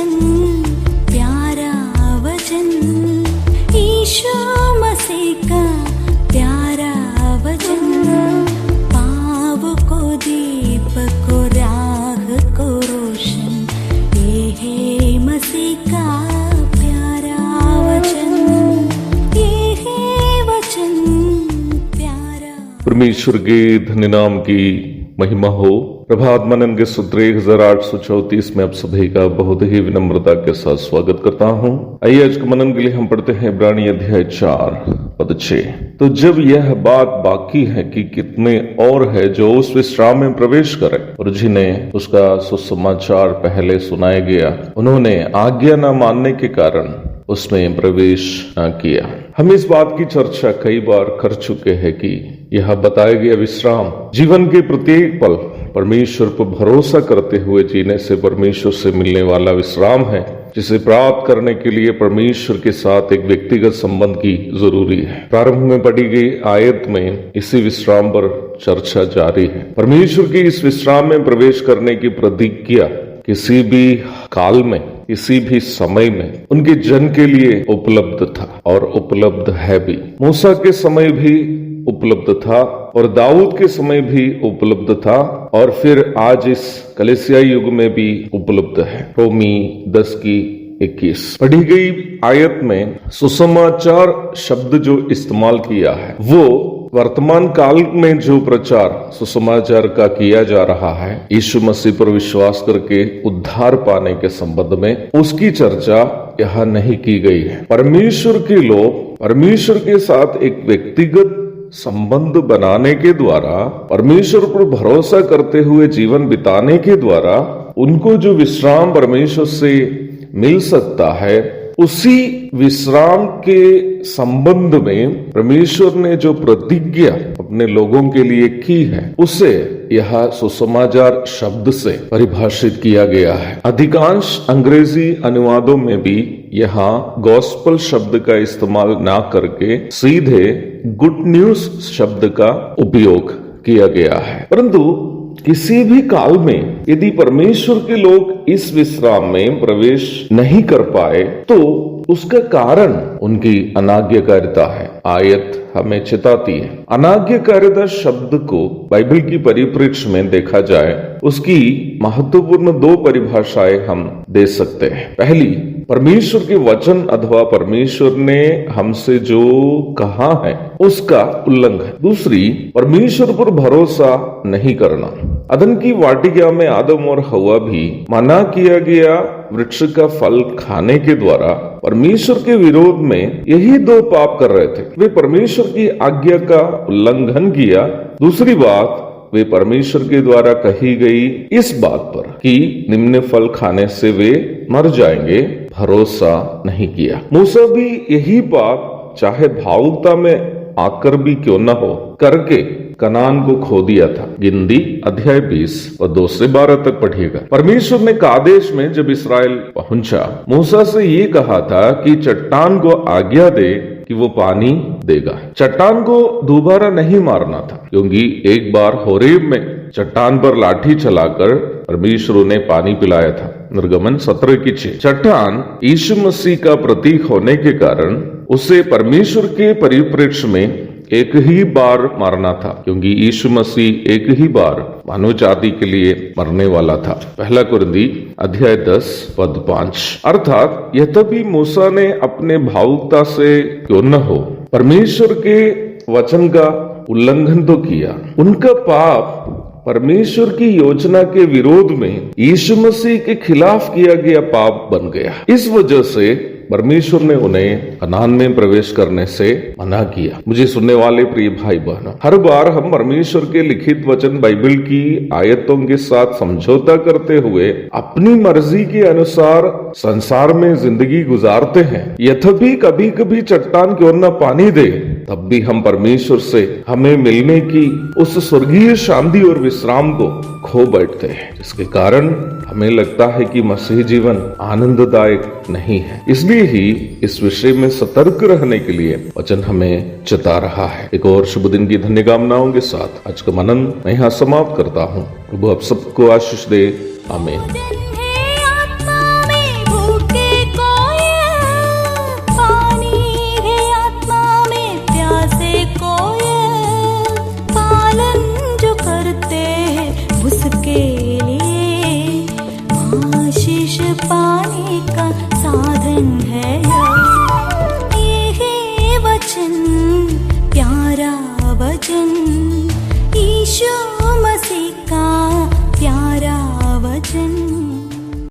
वचन, प्यारा वचन, ईशो मसीह का प्यारा वचन, पाव को दीप को राह को रोशन, ये है मसीह का प्यारा वचन, ये है वचन प्यारा। परमेश्वर के धन्य नाम की महिमा हो। प्रभात मनन के सूत्र 1834 में आप सभी का बहुत ही विनम्रता के साथ स्वागत करता हूं। आइए आज के मनन के लिए हम पढ़ते हैं इब्रानी अध्याय 4 पद 6। तो जब यह बात बाकी है कि कितने और है जो उस विश्राम में प्रवेश करें, और जिन्हें उसका सुसमाचार पहले सुनाया गया उन्होंने आज्ञा न मानने के कारण उसमें प्रवेश न किया। हम इस बात की चर्चा कई बार कर चुके हैं कि यह बताया गया विश्राम जीवन के प्रत्येक पल परमेश्वर पर भरोसा करते हुए जीने से परमेश्वर से मिलने वाला विश्राम है, जिसे प्राप्त करने के लिए परमेश्वर के साथ एक व्यक्तिगत संबंध की जरूरी है। प्रारंभ में पढ़ी गई आयत में इसी विश्राम पर चर्चा जारी है। परमेश्वर के इस विश्राम में प्रवेश करने की प्रतिज्ञा किसी भी काल में, किसी भी समय में उनके जन के लिए उपलब्ध था और उपलब्ध है भी। मूसा के समय भी उपलब्ध था और दाऊद के समय भी उपलब्ध था और फिर आज इस कलीसियाई युग में भी उपलब्ध है। रोमी 10:21 पढ़ी गई आयत में सुसमाचार शब्द जो इस्तेमाल किया है वो वर्तमान काल में जो प्रचार सुसमाचार का किया जा रहा है, यीशु मसीह पर विश्वास करके उद्धार पाने के संबंध में, उसकी चर्चा यहाँ नहीं की गई है। परमेश्वर के लोग परमेश्वर के साथ एक व्यक्तिगत संबंध बनाने के द्वारा, परमेश्वर पर भरोसा करते हुए जीवन बिताने के द्वारा उनको जो विश्राम परमेश्वर से मिल सकता है, उसी विश्राम के संबंध में परमेश्वर ने जो प्रतिज्ञा अपने लोगों के लिए की है, उसे यह सुसमाचार शब्द से परिभाषित किया गया है। अधिकांश अंग्रेजी अनुवादों में भी यहाँ गॉस्पल शब्द का इस्तेमाल ना करके सीधे गुड न्यूज शब्द का उपयोग किया गया है। परंतु किसी भी काल में यदि परमेश्वर के लोग इस विश्राम में प्रवेश नहीं कर पाए तो उसका कारण उनकी अनाज्ञाकारिता है। आयत हमें चिताती है। अनाज्ञाकारिता शब्द को बाइबल की परिप्रेक्ष्य में देखा जाए, उसकी महत्वपूर्ण 2 परिभाषाएं हम दे सकते हैं। पहली, परमेश्वर के वचन अथवा परमेश्वर ने हमसे जो कहा है उसका उल्लंघन। दूसरी, परमेश्वर पर भरोसा नहीं करना। अदन की वाटिका में आदम और हव्वा भी मना किया गया वृक्ष का फल खाने के द्वारा परमेश्वर के विरोध में यही 2 पाप कर रहे थे। वे परमेश्वर की आज्ञा का उल्लंघन किया। दूसरी बात, वे परमेश्वर के द्वारा कही गई इस बात पर कि निम्न फल खाने से वे मर जाएंगे, भरोसा नहीं किया। मूसा भी यही पाप, चाहे भावुकता में आकर भी क्यों न हो, करके कनान को खो दिया था। गिनती अध्याय 20 और 2 से 12 तक पढ़िएगा। परमेश्वर ने कादेश में जब इस्राएल पहुंचा, मूसा से ये कहा था कि चट्टान को आज्ञा दे कि वो पानी देगा। चट्टान को दोबारा नहीं मारना था, क्योंकि एक बार होरेब में चट्टान पर लाठी चलाकर परमेश्वर ने पानी पिलाया था। निर्गमन 17:6। चट्टान यीशु मसीह का प्रतीक होने के कारण उसे परमेश्वर के परिप्रेक्ष्य में एक ही बार मारना था, क्योंकि यीशु मसीह एक ही बार मानव जाति के लिए मरने वाला था। पहला कुरिन्ती अध्याय 10 पद 5। अर्थात यद्यपि मूसा ने अपने भावुकता से क्यों न हो परमेश्वर के वचन का उल्लंघन तो किया, उनका पाप परमेश्वर की योजना के विरोध में यीशु मसीह के खिलाफ किया गया पाप बन गया। इस वजह से परमेश्वर ने उन्हें कनान में प्रवेश करने से मना किया। मुझे सुनने वाले प्रिय भाई बहनों, हर बार हम परमेश्वर के लिखित वचन बाइबल की आयतों के साथ समझौता करते हुए अपनी मर्जी के अनुसार संसार में जिंदगी गुजारते हैं। यद्यपि कभी कभी चट्टान क्यों न पानी दे, तब भी हम परमेश्वर से हमें मिलने की उस स्वर्गीय शांति और विश्राम को खो बैठते हैं, जिसके कारण हमें लगता है कि मसीह जीवन आनंददायक नहीं है। इसलिए ही इस विषय में सतर्क रहने के लिए वचन हमें चेता रहा है। एक और शुभ दिन की धन्य कामनाओं के साथ आज का मनन मैं यहाँ समाप्त करता हूँ। प्रभु आप सबको आशीष दे। आमीन।